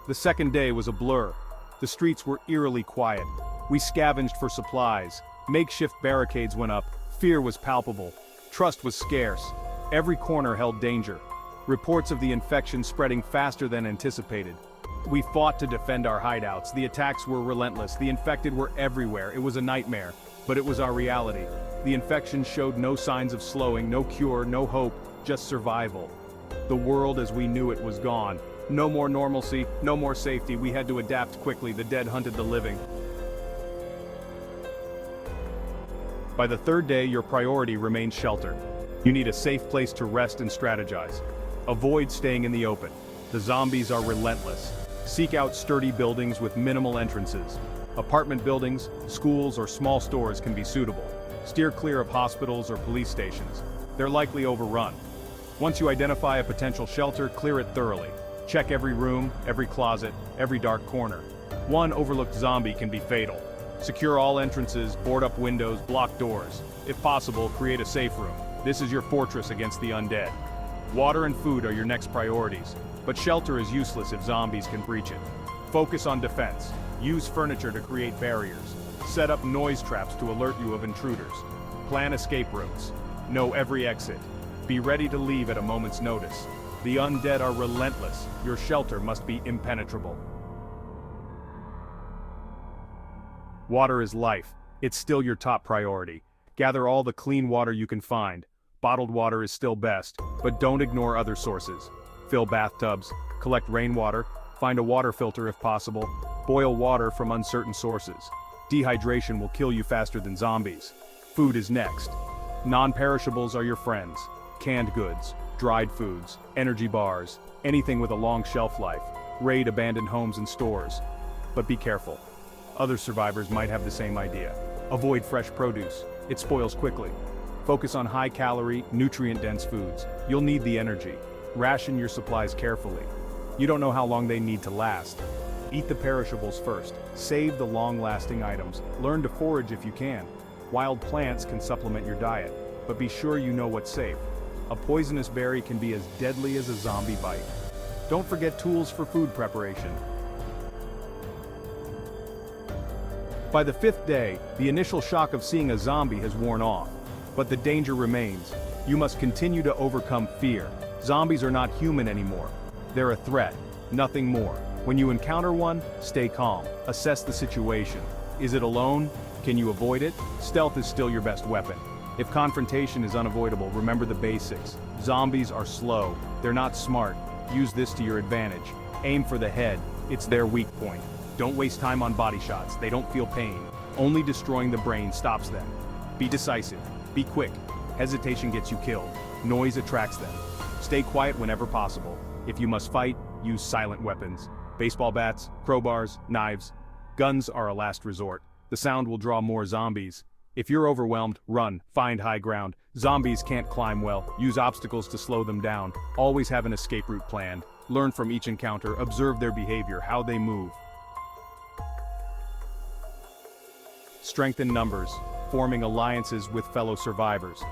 The second day was a blur. The streets were eerily quiet. We scavenged for supplies. Makeshift barricades went up. Fear was palpable. Trust was scarce. Every corner held danger. Reports of the infection spreading faster than anticipated. We fought to defend our hideouts. The attacks were relentless. The infected were everywhere. It was a nightmare, but it was our reality. The infection showed no signs of slowing, no cure, no hope, just survival. The world as we knew it was gone. No more normalcy, no more safety. We had to adapt quickly. The dead hunted the living. By the third day, your priority remains shelter. You need a safe place to rest and strategize. Avoid staying in the open. The zombies are relentless. Seek out sturdy buildings with minimal entrances. Apartment buildings, schools, or small stores can be suitable. Steer clear of hospitals or police stations. They're likely overrun. Once you identify a potential shelter, clear it thoroughly. Check every room, every closet, every dark corner. One overlooked zombie can be fatal. Secure all entrances, board up windows, block doors. If possible, create a safe room. This is your fortress against the undead. Water and food are your next priorities, but shelter is useless if zombies can breach it. Focus on defense. Use furniture to create barriers. Set up noise traps to alert you of intruders. Plan escape routes. Know every exit. Be ready to leave at a moment's notice. The undead are relentless. Your shelter must be impenetrable. Water is life. It's still your top priority. Gather all the clean water you can find. Bottled water is still best, but don't ignore other sources. Fill bathtubs, collect rainwater, find a water filter if possible, boil water from uncertain sources. Dehydration will kill you faster than zombies. Food is next. Non-perishables are your friends. Canned goods, dried foods, energy bars, anything with a long shelf life. Raid abandoned homes and stores. But be careful. Other survivors might have the same idea. Avoid fresh produce. It spoils quickly. Focus on high-calorie, nutrient-dense foods. You'll need the energy. Ration your supplies carefully. You don't know how long they need to last. Eat the perishables first. Save the long-lasting items. Learn to forage if you can. Wild plants can supplement your diet, but be sure you know what's safe. A poisonous berry can be as deadly as a zombie bite. Don't forget tools for food preparation. By the fifth day, the initial shock of seeing a zombie has worn off. But the danger remains. You must continue to overcome fear. Zombies are not human anymore. They're a threat, nothing more. When you encounter one, stay calm. Assess the situation. Is it alone? Can you avoid it? Stealth is still your best weapon. If confrontation is unavoidable, remember the basics. Zombies are slow. They're not smart. Use this to your advantage. Aim for the head. It's their weak point. Don't waste time on body shots. They don't feel pain. Only destroying the brain stops them. Be decisive. Be quick. Hesitation gets you killed. Noise attracts them. Stay quiet whenever possible. If you must fight, use silent weapons. Baseball bats, crowbars, knives. Guns are a last resort. The sound will draw more zombies. If you're overwhelmed, run. Find high ground. Zombies can't climb well. Use obstacles to slow them down. Always have an escape route planned. Learn from each encounter. Observe their behavior, how they move. Strengthen numbers. Forming alliances with fellow survivors.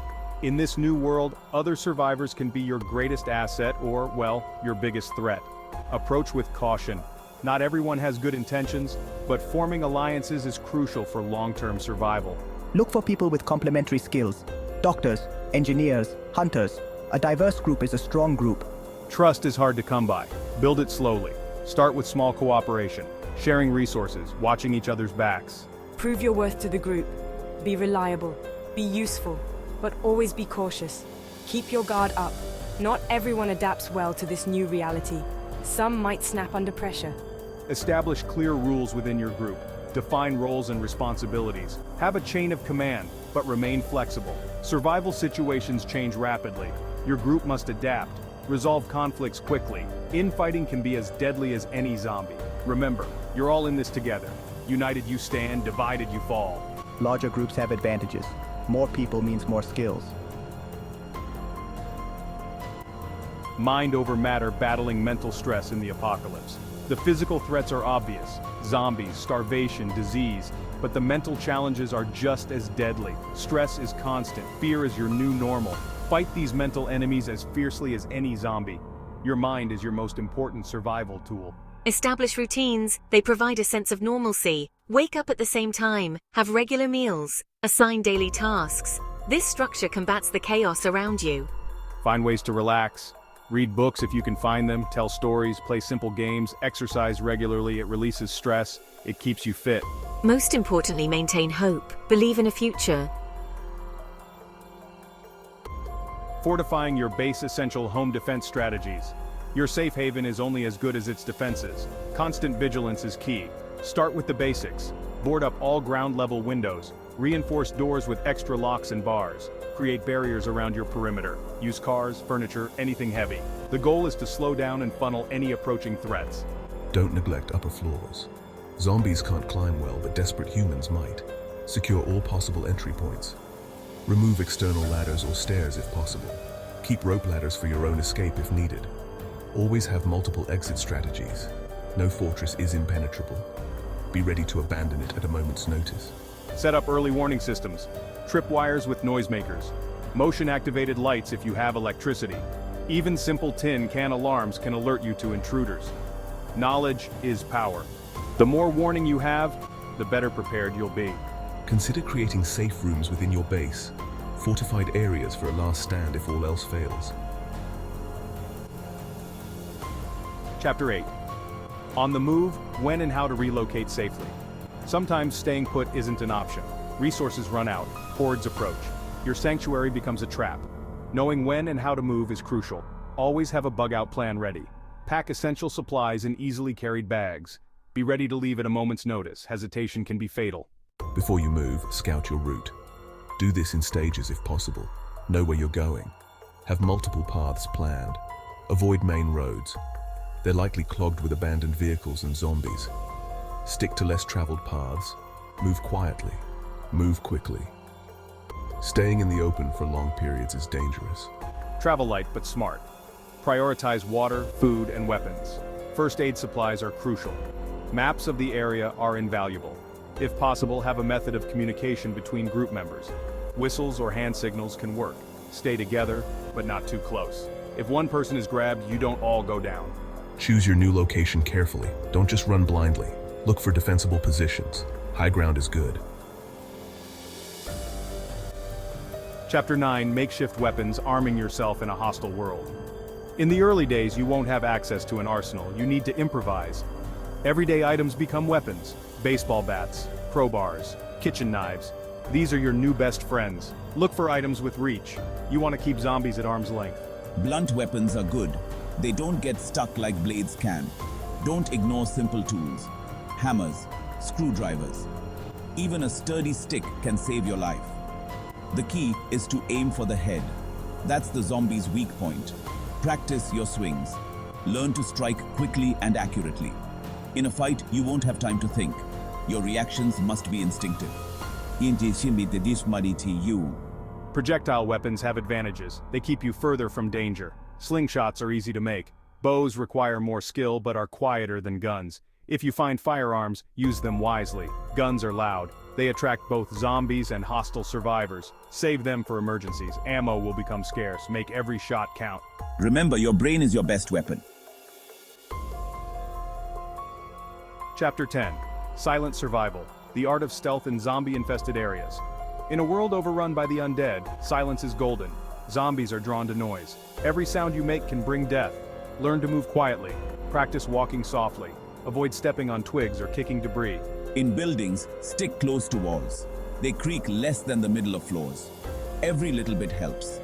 In this new world, other survivors can be your greatest asset or, well, your biggest threat. Approach with caution. Not everyone has good intentions, but forming alliances is crucial for long-term survival. Look for people with complementary skills. Doctors, engineers, hunters. A diverse group is a strong group. Trust is hard to come by. Build it slowly. Start with small cooperation, sharing resources, watching each other's backs. Prove your worth to the group. Be reliable, be useful, but always be cautious. Keep your guard up. Not everyone adapts well to this new reality. Some might snap under pressure. Establish clear rules within your group. Define roles and responsibilities. Have a chain of command, but remain flexible. Survival situations change rapidly. Your group must adapt. Resolve conflicts quickly. Infighting can be as deadly as any zombie. Remember, you're all in this together. United you stand, divided you fall. Larger groups have advantages. More people means more skills. Mind over matter, battling mental stress in the apocalypse. The physical threats are obvious. Zombies, starvation, disease. But the mental challenges are just as deadly. Stress is constant. Fear is your new normal. Fight these mental enemies as fiercely as any zombie. Your mind is your most important survival tool. Establish routines, they provide a sense of normalcy. Wake up at the same time, have regular meals, assign daily tasks. This structure combats the chaos around you. Find ways to relax. Read books if you can find them, tell stories, play simple games, exercise regularly. It releases stress, it keeps you fit. Most importantly, maintain hope. Believe in a future. Fortifying your base essential home defense strategies. Your safe haven is only as good as its defenses. Constant vigilance is key. Start with the basics. Board up all ground-level windows. Reinforce doors with extra locks and bars. Create barriers around your perimeter. Use cars, furniture, anything heavy. The goal is to slow down and funnel any approaching threats. Don't neglect upper floors. Zombies can't climb well, but desperate humans might. Secure all possible entry points. Remove external ladders or stairs if possible. Keep rope ladders for your own escape if needed. Always have multiple exit strategies. No fortress is impenetrable. Be ready to abandon it at a moment's notice. Set up early warning systems. Tripwires with noisemakers. Motion-activated lights if you have electricity. Even simple tin can alarms can alert you to intruders. Knowledge is power. The more warning you have, the better prepared you'll be. Consider creating safe rooms within your base. Fortified areas for a last stand if all else fails. Chapter 8. On the move, when and how to relocate safely. Sometimes staying put isn't an option. Resources run out, hordes approach. Your sanctuary becomes a trap. Knowing when and how to move is crucial. Always have a bug-out plan ready. Pack essential supplies in easily carried bags. Be ready to leave at a moment's notice. Hesitation can be fatal. Before you move, scout your route. Do this in stages if possible. Know where you're going. Have multiple paths planned. Avoid main roads. They're likely clogged with abandoned vehicles and zombies. Stick to less traveled paths. Move quietly. Move quickly. Staying in the open for long periods is dangerous. Travel light but smart. Prioritize water, food, and weapons. First aid supplies are crucial. Maps of the area are invaluable. If possible, have a method of communication between group members. Whistles or hand signals can work. Stay together, but not too close. If one person is grabbed, you don't all go down. Choose your new location carefully. Don't just run blindly. Look for defensible positions. High ground is good. Chapter 9. Makeshift weapons, arming yourself in a hostile world. In the early days, you won't have access to an arsenal. You need to improvise. Everyday items become weapons. Baseball bats, crowbars, kitchen knives. These are your new best friends. Look for items with reach. You want to keep zombies at arm's length. Blunt weapons are good. They don't get stuck like blades can. Don't ignore simple tools. Hammers, screwdrivers. Even a sturdy stick can save your life. The key is to aim for the head. That's the zombie's weak point. Practice your swings. Learn to strike quickly and accurately. In a fight, you won't have time to think. Your reactions must be instinctive. Projectile weapons have advantages. They keep you further from danger. Slingshots are easy to make. Bows require more skill but are quieter than guns. If you find firearms, use them wisely. Guns are loud. They attract both zombies and hostile survivors. Save them for emergencies. Ammo will become scarce. Make every shot count. Remember, your brain is your best weapon. Chapter 10. Silent Survival. The art of stealth in zombie-infested areas. In a world overrun by the undead, silence is golden. Zombies are drawn to noise. Every sound you make can bring death. Learn to move quietly. Practice walking softly. Avoid stepping on twigs or kicking debris. In buildings, stick close to walls. They creak less than the middle of floors. Every little bit helps.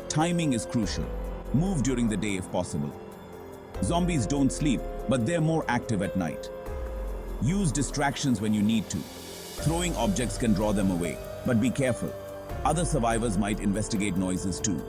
Timing is crucial. Move during the day if possible. Zombies don't sleep, but they're more active at night. Use distractions when you need to. Throwing objects can draw them away, but be careful. Other survivors might investigate noises too.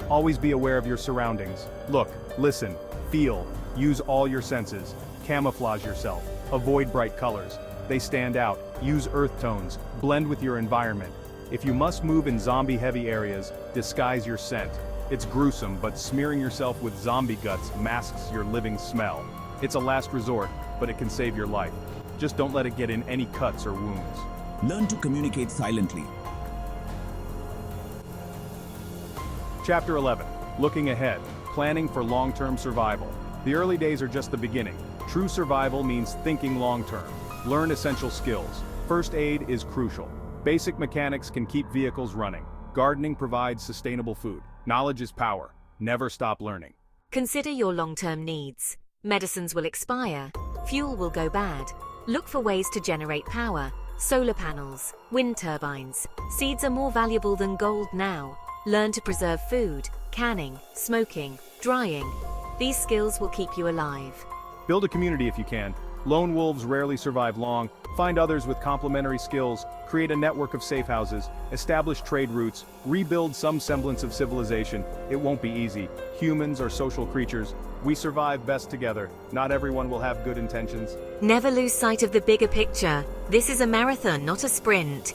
Always be aware of your surroundings. Look, listen, feel, use all your senses. Camouflage yourself. Avoid bright colors. They stand out. Use earth tones. Blend with your environment. If you must move in zombie-heavy areas, disguise your scent. It's gruesome, but smearing yourself with zombie guts masks your living smell. It's a last resort, but it can save your life. Just don't let it get in any cuts or wounds. Learn to communicate silently. Chapter 11. Looking ahead. Planning for long-term survival. The early days are just the beginning. True survival means thinking long-term. Learn essential skills. First aid is crucial. Basic mechanics can keep vehicles running. Gardening provides sustainable food. Knowledge is power. Never stop learning. Consider your long-term needs. Medicines will expire. Fuel will go bad. Look for ways to generate power. Solar panels, wind turbines. Seeds are more valuable than gold now. Learn to preserve food, canning, smoking, drying. These skills will keep you alive. Build a community if you can. Lone wolves rarely survive long. Find others with complementary skills. Create a network of safe houses. Establish trade routes. Rebuild some semblance of civilization. It won't be easy. Humans are social creatures. We survive best together. Not everyone will have good intentions. Never lose sight of the bigger picture. This is a marathon, not a sprint.